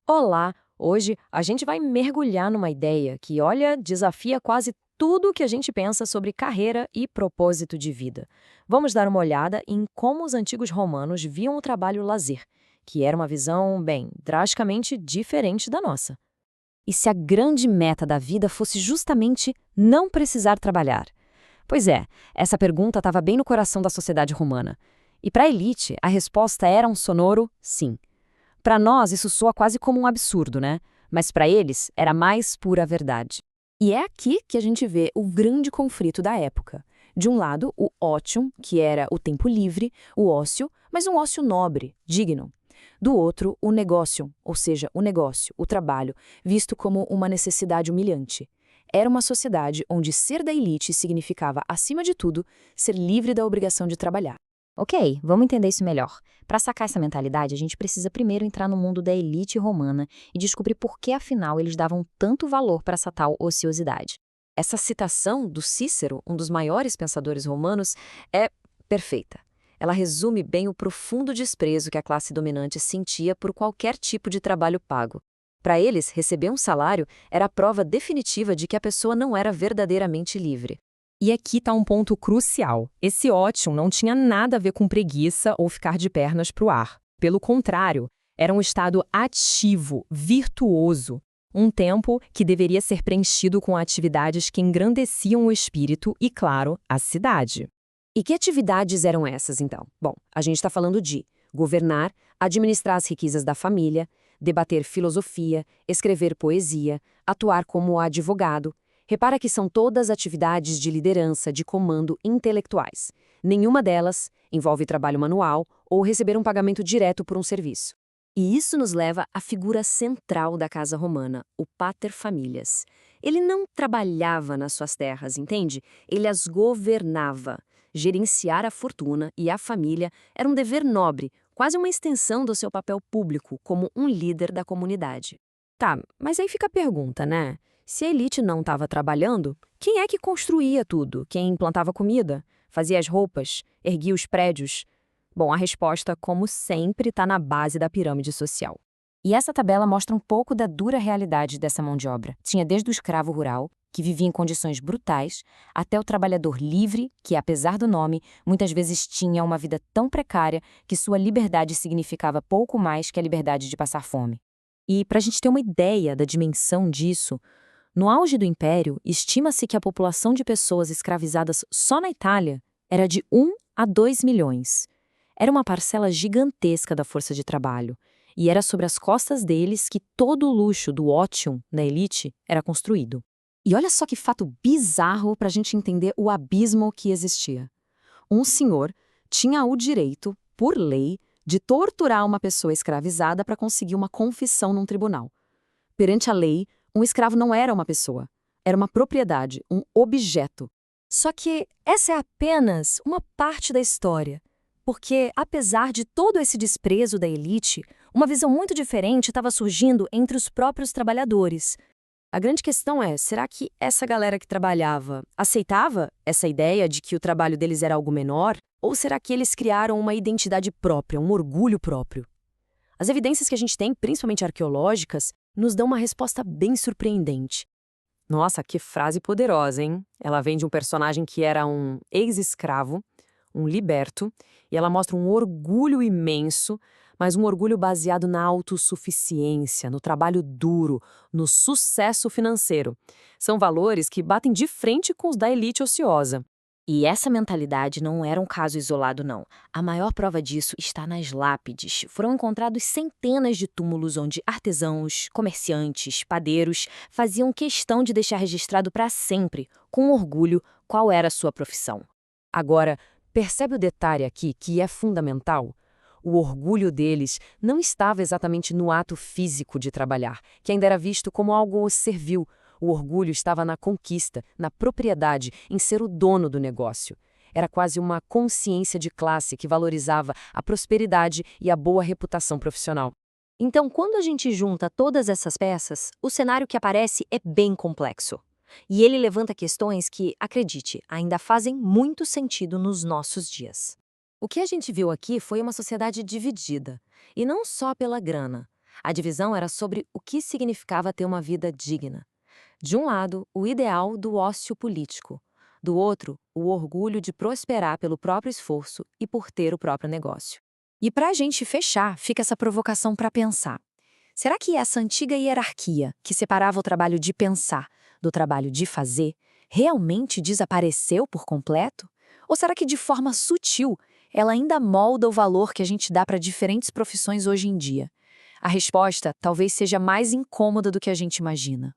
Olá! Hoje a gente vai mergulhar numa ideia que, olha, desafia quase tudo o que a gente pensa sobre carreira e propósito de vida. Vamos dar uma olhada em como os antigos romanos viam o trabalho-lazer, que era uma visão, bem, drasticamente diferente da nossa. E se a grande meta da vida fosse justamente não precisar trabalhar? Pois é, essa pergunta estava bem no coração da sociedade romana. E para a elite, a resposta era um sonoro sim. Para nós, isso soa quase como um absurdo, né? Mas para eles, era a mais pura verdade. E é aqui que a gente vê o grande conflito da época. De um lado, o ótium, que era o tempo livre, o ócio, mas um ócio nobre, digno. Do outro, o negócio, ou seja, o negócio, o trabalho, visto como uma necessidade humilhante. Era uma sociedade onde ser da elite significava, acima de tudo, ser livre da obrigação de trabalhar. Ok, vamos entender isso melhor. Para sacar essa mentalidade, a gente precisa primeiro entrar no mundo da elite romana e descobrir por que, afinal, eles davam tanto valor para essa tal ociosidade. Essa citação do Cícero, um dos maiores pensadores romanos, é perfeita. Ela resume bem o profundo desprezo que a classe dominante sentia por qualquer tipo de trabalho pago. Para eles, receber um salário era a prova definitiva de que a pessoa não era verdadeiramente livre. E aqui está um ponto crucial. Esse ótimo não tinha nada a ver com preguiça ou ficar de pernas para o ar. Pelo contrário, era um estado ativo, virtuoso. Um tempo que deveria ser preenchido com atividades que engrandeciam o espírito e, claro, a cidade. E que atividades eram essas, então? Bom, a gente está falando de governar, administrar as riquezas da família, debater filosofia, escrever poesia, atuar como advogado. Repara que são todas atividades de liderança, de comando intelectuais. Nenhuma delas envolve trabalho manual ou receber um pagamento direto por um serviço. E isso nos leva à figura central da casa romana, o pater familias. Ele não trabalhava nas suas terras, entende? Ele as governava. Gerenciar a fortuna e a família era um dever nobre, quase uma extensão do seu papel público como um líder da comunidade. Tá, mas aí fica a pergunta, né? Se a elite não estava trabalhando, quem é que construía tudo? Quem plantava comida? Fazia as roupas? Erguia os prédios? Bom, a resposta, como sempre, está na base da pirâmide social. E essa tabela mostra um pouco da dura realidade dessa mão de obra. Tinha desde o escravo rural, que vivia em condições brutais, até o trabalhador livre, que, apesar do nome, muitas vezes tinha uma vida tão precária que sua liberdade significava pouco mais que a liberdade de passar fome. E, para a gente ter uma ideia da dimensão disso, no auge do Império, estima-se que a população de pessoas escravizadas só na Itália era de 1 a 2 milhões. Era uma parcela gigantesca da força de trabalho, e era sobre as costas deles que todo o luxo do ótium na elite era construído. E olha só que fato bizarro para a gente entender o abismo que existia. Um senhor tinha o direito, por lei, de torturar uma pessoa escravizada para conseguir uma confissão num tribunal. Perante a lei, um escravo não era uma pessoa, era uma propriedade, um objeto. Só que essa é apenas uma parte da história. Porque, apesar de todo esse desprezo da elite, uma visão muito diferente estava surgindo entre os próprios trabalhadores. A grande questão é, será que essa galera que trabalhava aceitava essa ideia de que o trabalho deles era algo menor? Ou será que eles criaram uma identidade própria, um orgulho próprio? As evidências que a gente tem, principalmente arqueológicas, nos dão uma resposta bem surpreendente. Nossa, que frase poderosa, hein? Ela vem de um personagem que era um ex-escravo, um liberto, e ela mostra um orgulho imenso, mas um orgulho baseado na autossuficiência, no trabalho duro, no sucesso financeiro. São valores que batem de frente com os da elite ociosa. E essa mentalidade não era um caso isolado, não. A maior prova disso está nas lápides. Foram encontrados centenas de túmulos onde artesãos, comerciantes, padeiros faziam questão de deixar registrado para sempre, com orgulho, qual era a sua profissão. Agora, percebe o detalhe aqui que é fundamental? O orgulho deles não estava exatamente no ato físico de trabalhar, que ainda era visto como algo servil. O orgulho estava na conquista, na propriedade, em ser o dono do negócio. Era quase uma consciência de classe que valorizava a prosperidade e a boa reputação profissional. Então, quando a gente junta todas essas peças, o cenário que aparece é bem complexo. E ele levanta questões que, acredite, ainda fazem muito sentido nos nossos dias. O que a gente viu aqui foi uma sociedade dividida, e não só pela grana. A divisão era sobre o que significava ter uma vida digna. De um lado, o ideal do ócio político. Do outro, o orgulho de prosperar pelo próprio esforço e por ter o próprio negócio. E para a gente fechar, fica essa provocação para pensar. Será que essa antiga hierarquia, que separava o trabalho de pensar do trabalho de fazer, realmente desapareceu por completo? Ou será que, de forma sutil, ela ainda molda o valor que a gente dá para diferentes profissões hoje em dia? A resposta talvez seja mais incômoda do que a gente imagina.